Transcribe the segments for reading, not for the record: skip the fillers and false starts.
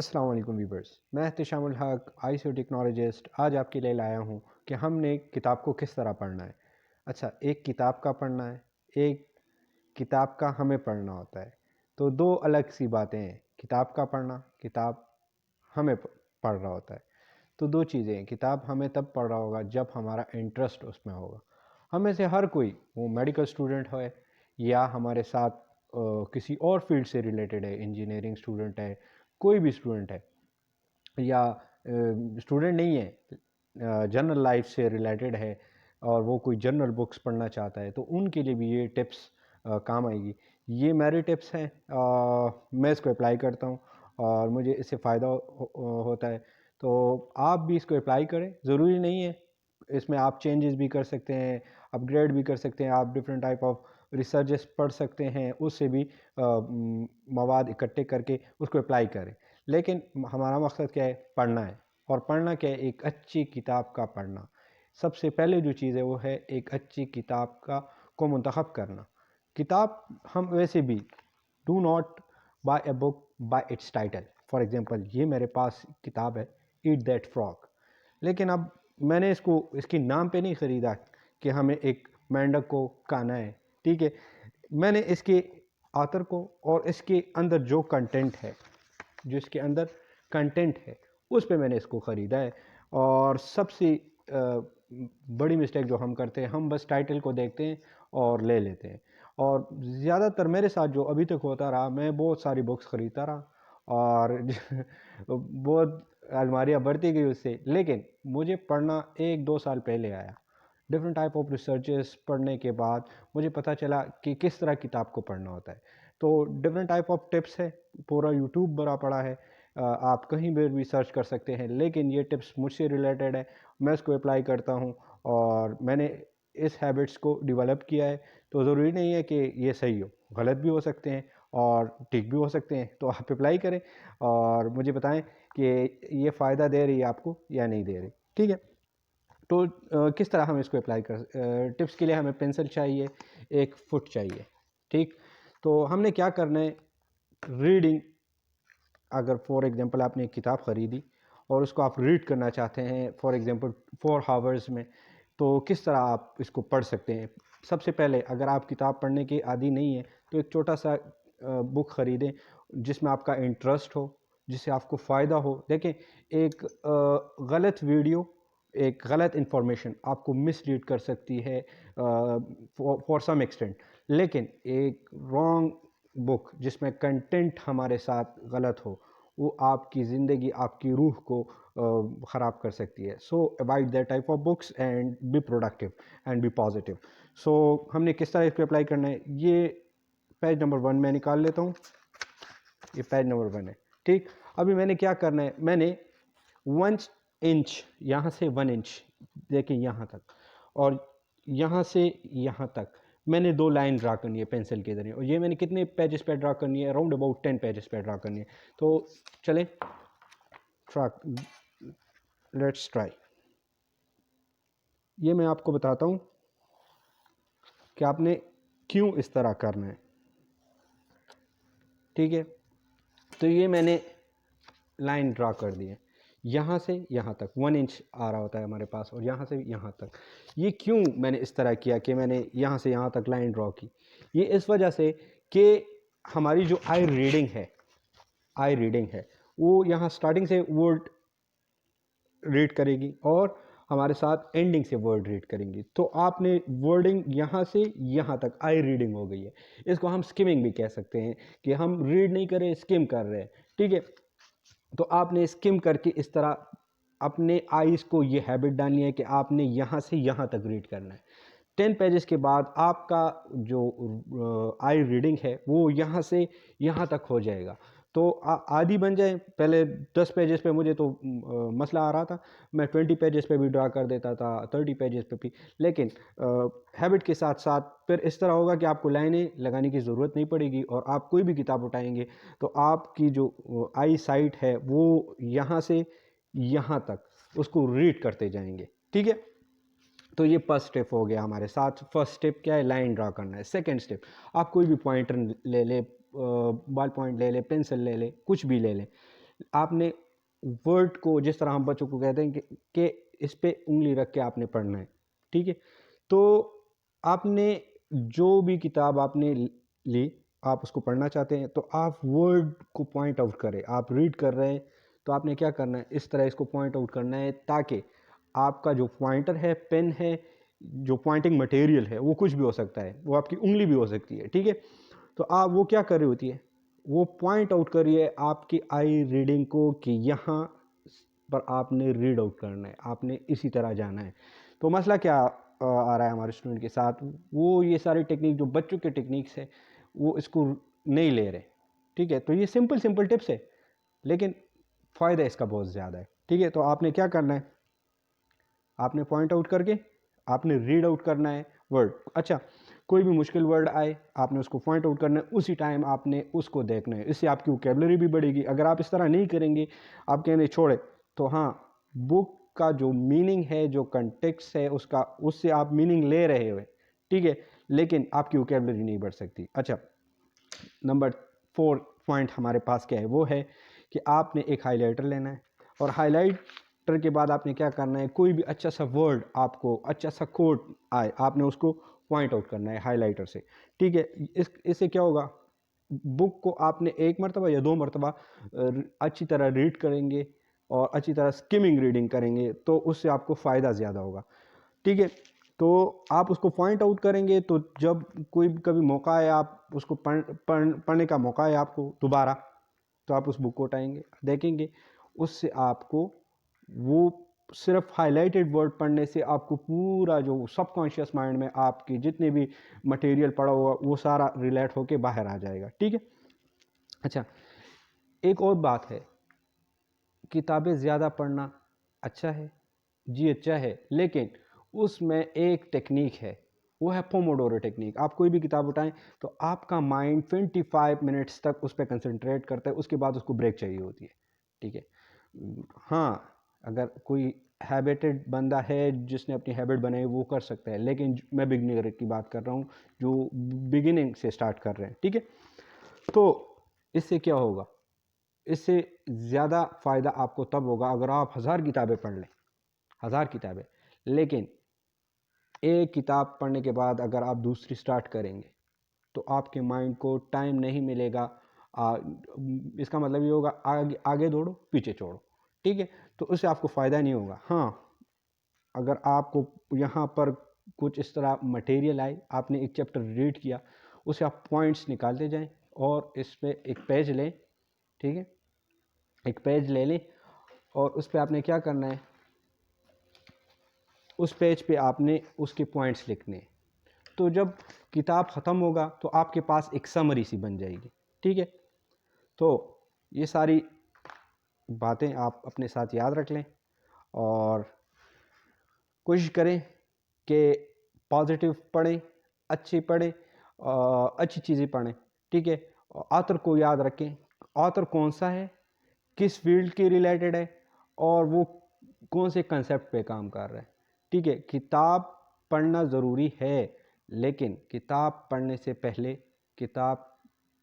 अस्सलाम वालेकुम व्यूअर्स, मैं इhtesham उल हक आईसी टेक्नोलॉजिस्ट आज आपके लिए लाया हूँ कि हमने किताब को किस तरह पढ़ना है। अच्छा, एक किताब का पढ़ना है, एक किताब का हमें पढ़ना होता है। तो दो अलग सी बातें हैं, किताब का पढ़ना, किताब हमें पढ़ रहा होता है। तो दो चीज़ें हैं, किताब हमें तब पढ़ रहा होगा जब हमारा इंटरेस्ट उसमें होगा। हम में से हर कोई, वो मेडिकल स्टूडेंट हो या हमारे साथ किसी और फील्ड से रिलेटेड है, इंजीनियरिंग स्टूडेंट है, कोई भी स्टूडेंट है या स्टूडेंट नहीं है, जनरल लाइफ से रिलेटेड है और वो कोई जनरल बुक्स पढ़ना चाहता है, तो उनके लिए भी ये टिप्स काम आएगी। ये मेरे टिप्स हैं, मैं इसको अप्लाई करता हूँ और मुझे इससे फ़ायदा होता है। तो आप भी इसको अप्लाई करें, ज़रूरी नहीं है, इसमें आप चेंजेस भी कर सकते हैं, अपग्रेड भी कर सकते हैं, आप डिफरेंट टाइप ऑफ रिसर्चेस पढ़ सकते हैं, उससे भी मवाद इकट्ठे करके उसको अप्लाई करें। लेकिन हमारा मकसद क्या है? पढ़ना है। और पढ़ना क्या है? एक अच्छी किताब का पढ़ना। सबसे पहले जो चीज़ है वो है एक अच्छी किताब को मुंतखब करना। किताब हम वैसे भी do not buy a book by its title. For example, ये मेरे पास किताब है, ईट दैट फ्रॉग, लेकिन अब मैंने इसको इसके नाम पे नहीं ख़रीदा कि हमें एक मेंढक को खाना है, ठीक है। मैंने इसके आथर को और इसके अंदर जो कंटेंट है, जो इसके अंदर कंटेंट है, उस पे मैंने इसको ख़रीदा है। और सबसे बड़ी मिस्टेक जो हम करते हैं, हम बस टाइटल को देखते हैं और ले लेते हैं। और ज़्यादातर मेरे साथ जो अभी तक होता रहा, मैं बहुत सारी बुक्स ख़रीदता रहा और बहुत अलमारियाँ बढ़ती गई उससे। लेकिन मुझे पढ़ना 1-2 साल पहले आया। डिफरेंट टाइप ऑफ रिसर्चेस पढ़ने के बाद मुझे पता चला कि किस तरह किताब को पढ़ना होता है। तो डिफरेंट टाइप ऑफ टिप्स है, पूरा यूट्यूब भरा पड़ा है, आप कहीं पर भी सर्च कर सकते हैं। लेकिन ये टिप्स मुझसे रिलेटेड है, मैं इसको अप्लाई करता हूँ और मैंने इस हैबिट्स को डेवलप किया है। तो ज़रूरी नहीं है कि ये सही हो, गलत भी हो सकते हैं और ठीक भी हो सकते हैं। तो आप अप्लाई करें और मुझे बताएं कि ये फ़ायदा दे रही है आपको या नहीं दे रही, ठीक है। तो किस तरह हम इसको अप्लाई कर टिप्स के लिए हमें पेंसिल चाहिए, एक फुट चाहिए, ठीक। तो हमने क्या करना है, रीडिंग, अगर फॉर एग्जांपल आपने एक किताब ख़रीदी और उसको आप रीड करना चाहते हैं फॉर एग्जांपल 4 आवर्स में, तो किस तरह आप इसको पढ़ सकते हैं। सबसे पहले, अगर आप किताब पढ़ने के आदी नहीं हैं, तो एक छोटा सा बुक ख़रीदें जिसमें आपका इंटरेस्ट हो, जिससे आपको फ़ायदा हो। देखें, एक गलत वीडियो, एक गलत इंफॉर्मेशन आपको मिसलीड कर सकती है फॉर सम एक्सटेंट, लेकिन एक रॉन्ग बुक जिसमें कंटेंट हमारे साथ गलत हो, वो आपकी ज़िंदगी, आपकी रूह को ख़राब कर सकती है। So avoid that type of books and be productive and be positive. So हमने किस तरह इसको अप्लाई करना है, ये पेज नंबर 1 मैं निकाल लेता हूँ। ये पेज नंबर 1 है, ठीक। अभी मैंने क्या करना है, मैंने 1 इंच, यहाँ से 1 इंच, देखिए यहाँ तक, और यहाँ से यहाँ तक मैंने 2 लाइन ड्रा करनी है पेंसिल के ज़रिए। और ये मैंने कितने पेजेस पे ड्रा करनी है? अराउंड अबाउट 10 पेजेस पे ड्रा करनी है। तो चलें, लेट्स ट्राई। ये मैं आपको बताता हूँ कि आपने क्यों इस तरह करना है, ठीक है। तो ये मैंने लाइन ड्रा कर दी है, यहाँ से यहाँ तक 1 इंच आ रहा होता है हमारे पास, और यहाँ से यहाँ तक। ये क्यों मैंने इस तरह किया कि मैंने यहाँ से यहाँ तक लाइन ड्रॉ की? ये इस वजह से कि हमारी जो आई रीडिंग है, वो यहाँ स्टार्टिंग से वर्ड रीड करेगी और हमारे साथ एंडिंग से वर्ड रीड करेंगी। तो आपने वर्डिंग यहाँ से यहाँ तक आई रीडिंग हो गई है। इसको हम स्किमिंग भी कह सकते हैं कि हम रीड नहीं कर रहे, स्किम कर रहे हैं, ठीक है। तो आपने स्किम करके इस तरह अपने आइज़ को ये हैबिट डालनी है कि आपने यहाँ से यहाँ तक रीड करना है। 10 पेजेस के बाद आपका जो आई रीडिंग है वो यहाँ से यहाँ तक हो जाएगा। तो आदि बन जाए। पहले 10 पेजेस पे मुझे तो मसला आ रहा था, मैं 20 पेजेस पे भी ड्रा कर देता था, 30 पेजेस पे भी। लेकिन हैबिट के साथ साथ फिर इस तरह होगा कि आपको लाइनें लगाने की ज़रूरत नहीं पड़ेगी और आप कोई भी किताब उठाएंगे तो आपकी जो आई साइट है वो यहाँ से यहाँ तक उसको रीड करते जाएंगे, ठीक है। तो ये फर्स्ट स्टेप हो गया हमारे साथ। फर्स्ट स्टेप क्या है? लाइन ड्रा करना है। सेकंड स्टेप, आप कोई भी पॉइंटर ले ले, बॉल पॉइंट ले ले, पेंसिल ले ले, कुछ भी ले लें, आपने वर्ड को, जिस तरह हम बच्चों को कहते हैं कि इस पे उंगली रख के आपने पढ़ना है, ठीक है। तो आपने जो भी किताब आपने ली, आप उसको पढ़ना चाहते हैं तो आप वर्ड को पॉइंट आउट करें। आप रीड कर रहे हैं तो आपने क्या करना है, इस तरह इसको पॉइंट आउट करना है ताकि आपका जो पॉइंटर है, पेन है, जो पॉइंटिंग मटेरियल है, वो कुछ भी हो सकता है, वो आपकी उंगली भी हो सकती है, ठीक है। तो आप वो क्या कर रही होती है, वो पॉइंट आउट करिए आपकी आई रीडिंग को कि यहाँ पर आपने रीड आउट करना है, आपने इसी तरह जाना है। तो मसला क्या आ रहा है हमारे स्टूडेंट के साथ, वो ये सारी टेक्निक जो बच्चों के टेक्निक्स है वो इसको नहीं ले रहे, ठीक है। तो ये सिंपल सिंपल टिप्स है लेकिन फ़ायदा इसका बहुत ज़्यादा है, ठीक है। तो आपने क्या करना है, आपने पॉइंट आउट करके आपने रीड आउट करना है वर्ड। अच्छा, कोई भी मुश्किल वर्ड आए आपने उसको पॉइंट आउट करना है, उसी टाइम आपने उसको देखना है, इससे आपकी वोकैबुलरी भी बढ़ेगी। अगर आप इस तरह नहीं करेंगे, आप कहने छोड़े, तो हाँ, बुक का जो मीनिंग है, जो कंटेक्स्ट है उसका, उससे आप मीनिंग ले रहे हो, ठीक है, लेकिन आपकी वोकैबुलरी नहीं बढ़ सकती। अच्छा, नंबर 4 पॉइंट हमारे पास क्या है, वो है कि आपने एक हाइलाइटर लेना है और हाइलाइटर के बाद आपने क्या करना है, कोई भी अच्छा सा वर्ड, आपको अच्छा सा कोट आए, आपने उसको पॉइंट आउट करना है हाइलाइटर से, ठीक है। इससे क्या होगा, बुक को आपने एक मरतबा या 2 मरतबा अच्छी तरह रीड करेंगे और अच्छी तरह स्किमिंग रीडिंग करेंगे तो उससे आपको फ़ायदा ज़्यादा होगा, ठीक है। तो आप उसको पॉइंट आउट करेंगे तो जब कोई कभी मौका है, आप उसको पढ़ने का मौका है आपको दोबारा, तो आप उस बुक को उठाएंगे, देखेंगे, उससे आपको वो सिर्फ हाइलाइटेड वर्ड पढ़ने से आपको पूरा जो सबकॉन्शियस माइंड में आपकी जितने भी मटेरियल पड़ा हुआ वो सारा रिलेट होके बाहर आ जाएगा, ठीक है। अच्छा, एक और बात है, किताबें ज़्यादा पढ़ना अच्छा है, जी अच्छा है, लेकिन उसमें एक टेक्निक है, वो है पोमोडोरो टेक्निक। आप कोई भी किताब उठाएं तो आपका माइंड 25 मिनट्स तक उस पर कंसंट्रेट करता है, उसके बाद उसको ब्रेक चाहिए होती है, ठीक है। हाँ, अगर कोई हैबिटेड बंदा है जिसने अपनी हैबिट बनाई वो कर सकता है, लेकिन मैं बिगिनर की बात कर रहा हूँ जो बिगिनिंग से स्टार्ट कर रहे हैं, ठीक है। तो इससे क्या होगा, इससे ज़्यादा फ़ायदा आपको तब होगा अगर आप 1000 किताबें पढ़ लें, 1000 किताबें, लेकिन एक किताब पढ़ने के बाद अगर आप दूसरी स्टार्ट करेंगे तो आपके माइंड को टाइम नहीं मिलेगा। इसका मतलब ये होगा आगे आगे दौड़ो पीछे छोड़ो, ठीक है। तो उससे आपको फ़ायदा नहीं होगा। हाँ, अगर आपको यहाँ पर कुछ इस तरह मटेरियल आए, आपने एक चैप्टर रीड किया, उसे आप पॉइंट्स निकालते जाएं और इस पर एक पेज लें, ठीक है, एक पेज ले लें और उस पर आपने क्या करना है, उस पेज पे आपने उसके पॉइंट्स लिखने हैं। तो जब किताब ख़त्म होगा तो आपके पास एक समरी सी बन जाएगी, ठीक है। तो ये सारी बातें आप अपने साथ याद रख लें और कोशिश करें कि पॉजिटिव पढ़ें, अच्छी पढ़ें, अच्छी चीज़ें पढ़ें, ठीक है। ऑथर को याद रखें, ऑथर कौन सा है, किस फील्ड के रिलेटेड है और वो कौन से कंसेप्ट पे काम कर रहा है, ठीक है। किताब पढ़ना ज़रूरी है, लेकिन किताब पढ़ने से पहले किताब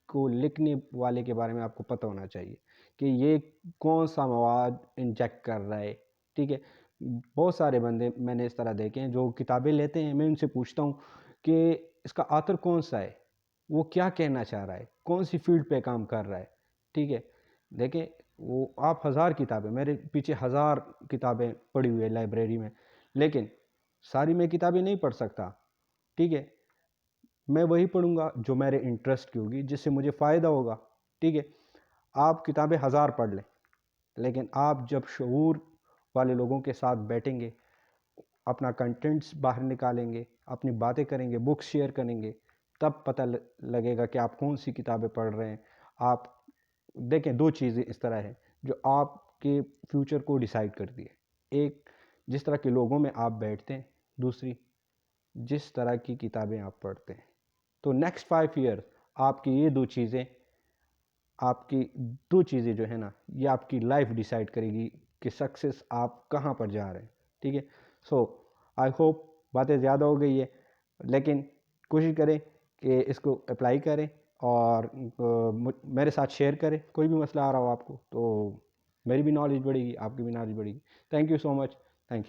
को लिखने वाले के बारे में आपको पता होना चाहिए कि ये कौन सा मवाद इंजेक्ट कर रहा है, ठीक है। बहुत सारे बंदे मैंने इस तरह देखे हैं जो किताबें लेते हैं, मैं उनसे पूछता हूँ कि इसका ऑथर कौन सा है, वो क्या कहना चाह रहा है, कौन सी फील्ड पे काम कर रहा है, ठीक है। देखें, वो आप 1000 किताबें, मेरे पीछे 1000 किताबें पड़ी हुई है लाइब्रेरी में, लेकिन सारी मैं किताबें नहीं पढ़ सकता, ठीक है। मैं वही पढ़ूंगा जो मेरे इंटरेस्ट की होगी, जिससे मुझे फ़ायदा होगा, ठीक है। आप किताबें 1000 पढ़ लें, लेकिन आप जब शऊर वाले लोगों के साथ बैठेंगे, अपना कंटेंट्स बाहर निकालेंगे, अपनी बातें करेंगे, बुक्स शेयर करेंगे, तब पता लगेगा कि आप कौन सी किताबें पढ़ रहे हैं। आप देखें, दो चीज़ें इस तरह है जो आपके फ्यूचर को डिसाइड करती है, एक जिस तरह के लोगों में आप बैठते हैं, दूसरी जिस तरह की किताबें आप पढ़ते हैं। तो नेक्स्ट 5 ईयर आपकी ये दो चीज़ें, आपकी दो चीज़ें जो है ना, ये आपकी लाइफ डिसाइड करेगी कि सक्सेस आप कहाँ पर जा रहे हैं, ठीक है। सो आई होप बातें ज़्यादा हो गई है, लेकिन कोशिश करें कि इसको अप्लाई करें और मेरे साथ शेयर करें, कोई भी मसला आ रहा हो आपको तो मेरी भी नॉलेज बढ़ेगी, आपकी भी नॉलेज बढ़ेगी। Thank you so much. Thank you.